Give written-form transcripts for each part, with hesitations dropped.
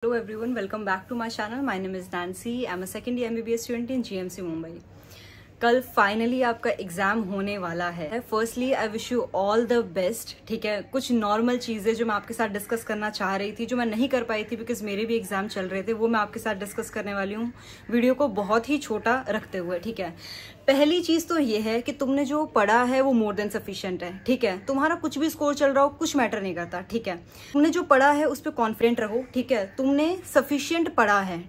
Hello everyone, welcome back to my channel. My name is Nancy. I'm a second year MBBS student in GMC Mumbai. कल finally आपका exam होने वाला है। Firstly I wish you all the best. ठीक है, कुछ normal चीजें जो मैं आपके साथ डिस्कस करना चाह रही थी, जो मैं नहीं कर पाई थी बिकॉज मेरे भी एग्जाम चल रहे थे, वो मैं आपके साथ डिस्कस करने वाली हूँ वीडियो को बहुत ही छोटा रखते हुए। ठीक है, पहली चीज तो ये है कि तुमने जो पढ़ा है वो मोर देन सफिशिएंट है। ठीक है, तुम्हारा कुछ भी स्कोर चल रहा हो कुछ मैटर नहीं करता। ठीक है, तुमने जो पढ़ा है उस पर कॉन्फिडेंट रहो। ठीक है, तुमने सफिशिएंट पढ़ा है,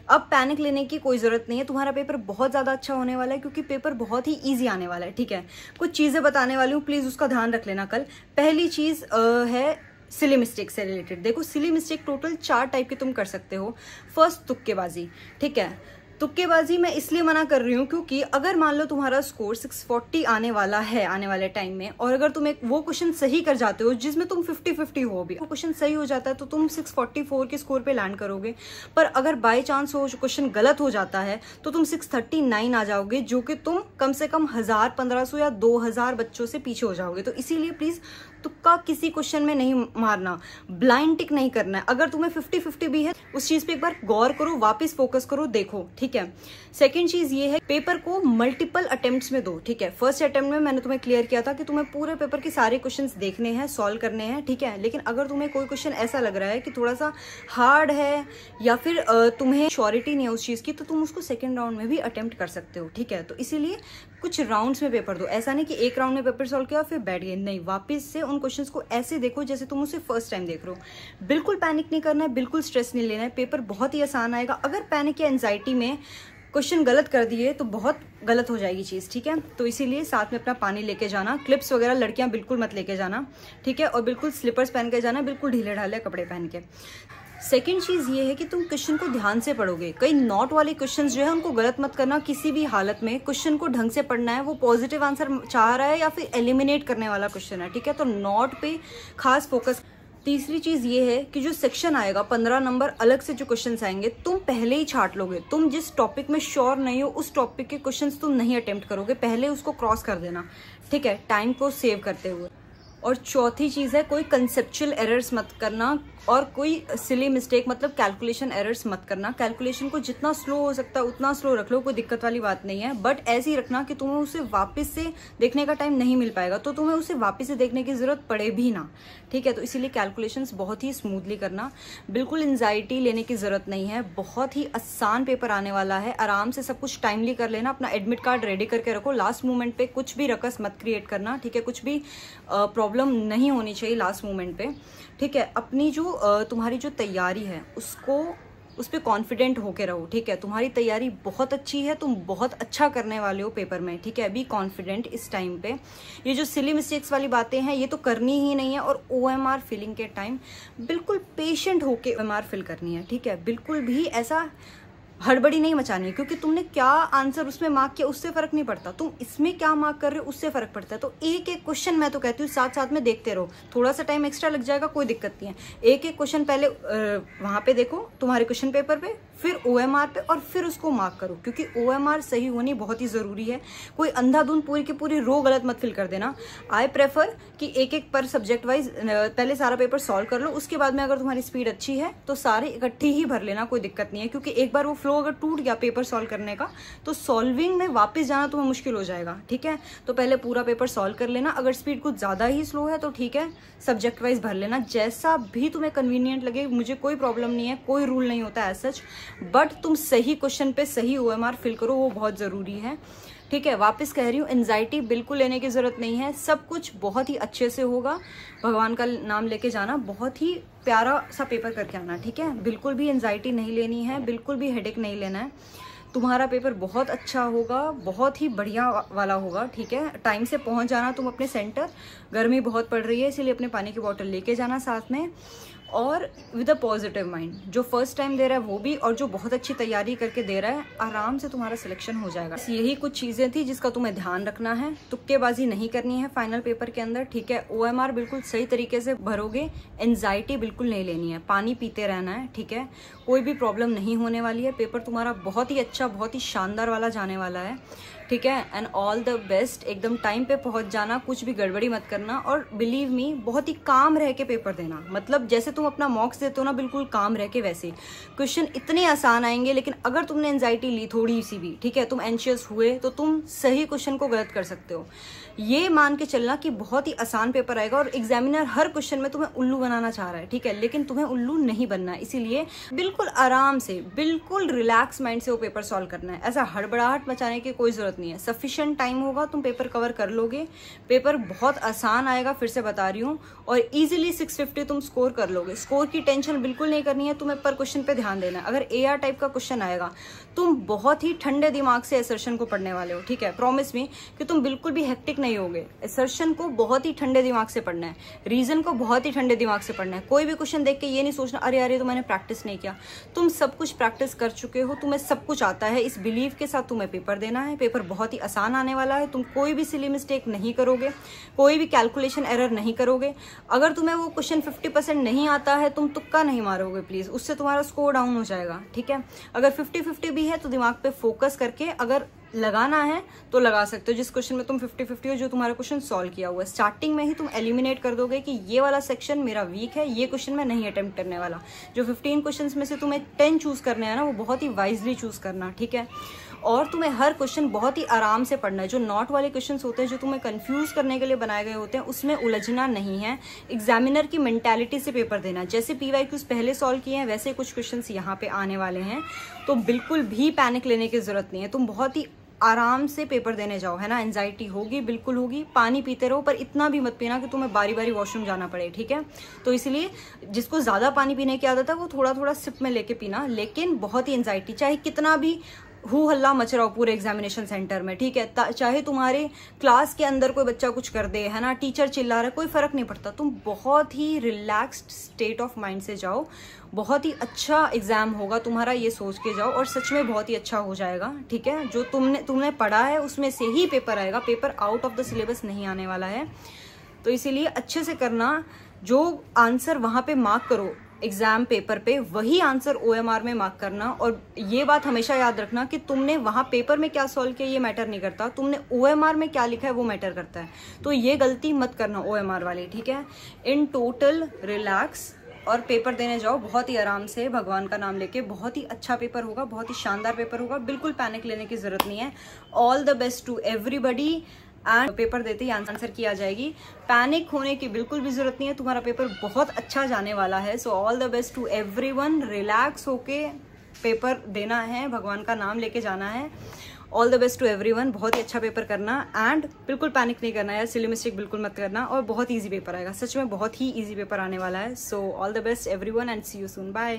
अब पैनिक लेने की कोई जरूरत नहीं है। तुम्हारा पेपर बहुत ज्यादा अच्छा होने वाला है क्योंकि पेपर बहुत ही ईजी आने वाला है। ठीक है, कुछ चीजें बताने वाली हूँ, प्लीज उसका ध्यान रख लेना कल। पहली चीज है सिली मिस्टेक से रिलेटेड। देखो, सिली मिस्टेक टोटल 4 टाइप के तुम कर सकते हो। फर्स्ट, तुक्केबाजी। ठीक है, तुक्केबाजी मैं इसलिए मना कर रही हूँ क्योंकि अगर मान लो तुम्हारा स्कोर 640 आने वाला है आने वाले टाइम में, और अगर तुम एक वो क्वेश्चन सही कर जाते हो जिसमें तुम 50-50 हो, भी वो क्वेश्चन सही हो जाता है तो तुम 644 के स्कोर पे लैंड करोगे। पर अगर बाय चांस वो क्वेश्चन गलत हो जाता है तो तुम 639 आ जाओगे, जो कि तुम कम से कम 1000, 1500 या 2000 बच्चों से पीछे हो जाओगे। तो इसीलिए प्लीज तुक्का किसी क्वेश्चन में नहीं मारना, ब्लाइंड टिक नहीं करना है। अगर तुम्हें 50-50 भी है उस चीज पे एक बार गौर करो, वापस फोकस करो, देखो। ठीक है, सेकंड चीज ये है, पेपर को मल्टीपल अटेम्प्ट्स में दो। ठीक है, फर्स्ट अटेम्प्ट में मैंने तुम्हें क्लियर किया था कि तुम्हें पूरे पेपर के सारे क्वेश्चंस देखने हैं, सॉल्व करने हैं। ठीक है, लेकिन अगर तुम्हें कोई क्वेश्चन ऐसा लग रहा है कि थोड़ा सा हार्ड है या फिर तुम्हें श्योरिटी नहीं है उस चीज की, तो तुम उसको सेकेंड राउंड में भी अटेम्प्ट कर सकते हो। ठीक है, तो इसीलिए कुछ राउंड्स में पेपर दो। ऐसा नहीं कि एक राउंड में पेपर सॉल्व किया फिर बैठ गए, नहीं, वापस से उन क्वेश्चंस को ऐसे देखो जैसे तुम उसे फर्स्ट टाइम देख रहे हो। बिल्कुल पैनिक नहीं करना है, बिल्कुल स्ट्रेस नहीं लेना है, पेपर बहुत ही आसान आएगा। अगर पैनिक या एंजाइटी में क्वेश्चन गलत कर दिए तो बहुत गलत हो जाएगी चीज। ठीक है, तो इसीलिए साथ में अपना पानी लेके जाना, क्लिप्स वगैरह लड़कियां बिल्कुल मत लेके जाना। ठीक है, और बिल्कुल स्लीपर्स पहन के जाना, बिल्कुल ढीले ढाले कपड़े पहन के। सेकेंड चीज ये है कि तुम क्वेश्चन को ध्यान से पढ़ोगे। कई नॉट वाले क्वेश्चंस जो है उनको गलत मत करना किसी भी हालत में। क्वेश्चन को ढंग से पढ़ना है, वो पॉजिटिव आंसर चाह रहा है या फिर एलिमिनेट करने वाला क्वेश्चन है। ठीक है, तो नॉट पे खास फोकस। तीसरी चीज ये है कि जो सेक्शन आएगा 15 नंबर अलग से जो क्वेश्चंस आएंगे तुम पहले ही छाट लोगे। तुम जिस टॉपिक में श्योर नहीं हो उस टॉपिक के क्वेश्चंस तुम नहीं अटेम्प्ट करोगे, पहले उसको क्रॉस कर देना। ठीक है, टाइम को सेव करते हुए। और चौथी चीज है, कोई कंसेप्चुअल एरर्स मत करना और कोई सिली मिस्टेक मतलब कैलकुलेशन एरर्स मत करना। कैलकुलेशन को जितना स्लो हो सकता है उतना स्लो रख लो, कोई दिक्कत वाली बात नहीं है, बट ऐसे ही रखना कि तुम्हें उसे वापस से देखने का टाइम नहीं मिल पाएगा, तो तुम्हें उसे वापस से देखने की जरूरत पड़े भी ना। ठीक है, तो इसीलिए कैलकुलेशंस बहुत ही स्मूथली करना, बिल्कुल एंजाइटी लेने की जरूरत नहीं है। बहुत ही आसान पेपर आने वाला है, आराम से सब कुछ टाइमली कर लेना। अपना एडमिट कार्ड रेडी करके रखो, लास्ट मोमेंट पे कुछ भी रकस मत क्रिएट करना। ठीक है, कुछ भी प्रॉब्लम नहीं होनी चाहिए लास्ट मोमेंट पे। ठीक है, अपनी जो तुम्हारी जो तैयारी है उसको उस पर कॉन्फिडेंट होके रहो। ठीक है, तुम्हारी तैयारी बहुत अच्छी है, तुम बहुत अच्छा करने वाले हो पेपर में। ठीक है, बी कॉन्फिडेंट इस टाइम पे। ये जो सिली मिस्टेक्स वाली बातें हैं ये तो करनी ही नहीं है, और OMR फिलिंग के टाइम बिल्कुल पेशेंट होके OMR फिल करनी है। ठीक है, बिल्कुल भी ऐसा हड़बड़ी नहीं मचानी है, क्योंकि तुमने क्या आंसर उसमें मार्क किया उससे फर्क नहीं पड़ता, तुम इसमें क्या मार्क कर रहे हो उससे फर्क पड़ता है। तो एक एक क्वेश्चन मैं तो कहती हूँ साथ साथ में देखते रहो, थोड़ा सा टाइम एक्स्ट्रा लग जाएगा कोई दिक्कत नहीं है। एक एक क्वेश्चन पहले वहां पे देखो तुम्हारे क्वेश्चन पेपर पे, फिर OMR पे, और फिर उसको मार्क करो, क्योंकि OMR सही होनी बहुत ही जरूरी है। कोई अंधाधुंध पूरी की पूरी रो गलत मत फिल कर देना। आई प्रेफर कि एक एक पर सब्जेक्ट वाइज पहले सारा पेपर सॉल्व कर लो, उसके बाद में अगर तुम्हारी स्पीड अच्छी है तो सारे इकट्ठी ही भर लेना, कोई दिक्कत नहीं है। क्योंकि एक बार वो फ्लो अगर टूट गया पेपर सॉल्व करने का तो सॉल्विंग में वापस जाना तुम्हें मुश्किल हो जाएगा। ठीक है, तो पहले पूरा पेपर सॉल्व कर लेना। अगर स्पीड कुछ ज्यादा ही स्लो है तो ठीक है, सब्जेक्ट वाइज भर लेना, जैसा भी तुम्हें कन्वीनियंट लगे। मुझे कोई प्रॉब्लम नहीं है, कोई रूल नहीं होता है सच, बट तुम सही क्वेश्चन पे सही OMR फिल करो, वो बहुत जरूरी है। ठीक है, वापस कह रही हूँ, एंजाइटी बिल्कुल लेने की जरूरत नहीं है, सब कुछ बहुत ही अच्छे से होगा। भगवान का नाम लेके जाना, बहुत ही प्यारा सा पेपर करके आना। ठीक है, बिल्कुल भी एंजाइटी नहीं लेनी है, बिल्कुल भी हेडेक नहीं लेना है। तुम्हारा पेपर बहुत अच्छा होगा, बहुत ही बढ़िया वाला होगा। ठीक है, टाइम से पहुंच जाना तुम अपने सेंटर। गर्मी बहुत पड़ रही है इसीलिए अपने पानी की बोतल लेके जाना साथ में, और विद अ पॉजिटिव माइंड। जो फर्स्ट टाइम दे रहा है वो भी, और जो बहुत अच्छी तैयारी करके दे रहा है, आराम से तुम्हारा सिलेक्शन हो जाएगा। यही कुछ चीजें थी जिसका तुम्हें ध्यान रखना है। तुक्केबाजी नहीं करनी है फाइनल पेपर के अंदर। ठीक है, OMR बिल्कुल सही तरीके से भरोगे, एंजाइटी बिल्कुल नहीं लेनी है, पानी पीते रहना है। ठीक है, कोई भी प्रॉब्लम नहीं होने वाली है, पेपर तुम्हारा बहुत ही अच्छा, बहुत ही शानदार वाला जाने वाला है। ठीक है। एंड ऑल द बेस्ट, एकदम टाइम पे पहुंच जाना, कुछ भी गड़बड़ी मत करना, और बिलीव मी बहुत ही काम रह के पेपर देना। मतलब जैसे तुम अपना मॉक्स देते हो ना, बिल्कुल काम रह के वैसे। क्वेश्चन इतने आसान आएंगे, लेकिन अगर तुमने एंजाइटी ली थोड़ी सी भी, ठीक है, तुम एंशियस हुए, तो तुम सही क्वेश्चन को गलत कर सकते हो। ये मान के चलना कि बहुत ही आसान पेपर आएगा, और एग्जामिनर हर क्वेश्चन में तुम्हें उल्लू बनाना चाह रहा है, ठीक है, लेकिन तुम्हें उल्लू नहीं बनना है। इसीलिए बिल्कुल आराम से, बिल्कुल रिलैक्स माइंड से वो पेपर सॉल्व करना है। ऐसा हड़बड़ाहट मचाने की कोई जरूरत नहीं है। सफिशिएंट टाइम होगा, तुम पेपर कवर कर लोगे। पेपर बहुत आसान आएगा, फिर से बता रही हूँ, और इजीली 650 तुम स्कोर कर लोगे। स्कोर की टेंशन बिल्कुल नहीं करनी है, तुम्हें पर क्वेश्चन पे ध्यान देना है। अगर AR टाइप का क्वेश्चन आएगा, तुम बहुत ही ठंडे दिमाग से असर्शन को पढ़ने वाले हो, ठीक है। प्रॉमिस मी कि तुम बिल्कुल भी हेक्टिक नहीं होगे। असर्शन को बहुत ही ठंडे दिमाग से पढ़ना है, रीजन को बहुत ही ठंडे दिमाग से पढ़ना है। कोई भी क्वेश्चन देख के ये नहीं सोचना अरे अरे तो मैंने प्रैक्टिस नहीं किया। तुम सब कुछ प्रैक्टिस कर चुके हो, तुम्हें सब कुछ आता है। इस बिलीव के साथ तुम्हें पेपर देना है। पेपर बहुत ही आसान आने वाला है। तुम कोई भी सिली मिस्टेक नहीं करोगे, कोई भी कैलकुलेशन एरर नहीं करोगे। अगर तुम्हें वो क्वेश्चन 50% नहीं आता है, तुम तुक्का नहीं मारोगे प्लीज, उससे तुम्हारा स्कोर डाउन हो जाएगा, ठीक है। अगर 50-50 भी है तो दिमाग पे फोकस करके अगर लगाना है तो लगा सकते हो। जिस क्वेश्चन में तुम 50-50 हो, जो तुम्हारा क्वेश्चन सॉल्व किया हुआ है, स्टार्टिंग में ही तुम एलिमिनेट कर दोगे कि ये वाला सेक्शन मेरा वीक है, ये क्वेश्चन मैं नहीं अटेम्प्ट करने वाला। जो 15 क्वेश्चंस में से तुम्हें 10 चूज करने हैं ना, वो बहुत ही वाइजली चूज करना, ठीक है। और तुम्हें हर क्वेश्चन बहुत ही आराम से पढ़ना है। जो नॉट वाले क्वेश्चंस होते हैं, जो तुम्हें कंफ्यूज करने के लिए बनाए गए होते हैं, उसमें उलझना नहीं है। एग्जामिनर की मेंटालिटी से पेपर देना। जैसे PYQs पहले सॉल्व किए हैं, वैसे कुछ क्वेश्चंस यहाँ पे आने वाले हैं, तो बिल्कुल भी पैनिक लेने की जरूरत नहीं है। तुम बहुत ही आराम से पेपर देने जाओ, है ना। एंजाइटी होगी, बिल्कुल होगी। पानी पीते रहो, पर इतना भी मत पीना कि तुम्हें बारी बारी वॉशरूम जाना पड़े, ठीक है। तो इसलिए जिसको ज्यादा पानी पीने की आदत है, वो थोड़ा थोड़ा सिप में लेके पीना। लेकिन बहुत ही एंजाइटी, चाहे कितना भी हू हल्ला मच रहा हो पूरे एग्जामिनेशन सेंटर में, ठीक है, चाहे तुम्हारे क्लास के अंदर कोई बच्चा कुछ कर दे, है ना, टीचर चिल्ला रहा है, कोई फर्क नहीं पड़ता। तुम बहुत ही रिलैक्स्ड स्टेट ऑफ माइंड से जाओ। बहुत ही अच्छा एग्जाम होगा तुम्हारा, ये सोच के जाओ, और सच में बहुत ही अच्छा हो जाएगा, ठीक है। जो तुमने पढ़ा है उसमें से ही पेपर आएगा। Paper out of the syllabus नहीं आने वाला है, तो इसीलिए अच्छे से करना। जो आंसर वहां पे मार्क करो एग्जाम पेपर पे, वही आंसर OMR में मार्क करना। और ये बात हमेशा याद रखना कि तुमने वहां पेपर में क्या सॉल्व किया ये मैटर नहीं करता, तुमने OMR में क्या लिखा है वो मैटर करता है। तो ये गलती मत करना OMR वाली, ठीक है। इन टोटल रिलैक्स और पेपर देने जाओ बहुत ही आराम से, भगवान का नाम लेके। बहुत ही अच्छा पेपर होगा, बहुत ही शानदार पेपर होगा, बिल्कुल पैनिक लेने की जरूरत नहीं है। All the best to everybody. And paper देते ही आंसर की आ जाएगी। पैनिक होने की बिल्कुल भी जरूरत नहीं है, तुम्हारा पेपर बहुत अच्छा जाने वाला है। So all the best to everyone. Relax होके पेपर देना है, भगवान का नाम लेके जाना है। All the best to everyone. बहुत ही अच्छा पेपर करना, एंड बिल्कुल पैनिक नहीं करना यार, सिली मिस्टेक बिल्कुल मत करना। और बहुत ईजी पेपर आएगा, सच में बहुत ही ईजी पेपर आने वाला है। So all the best everyone and see you soon, bye.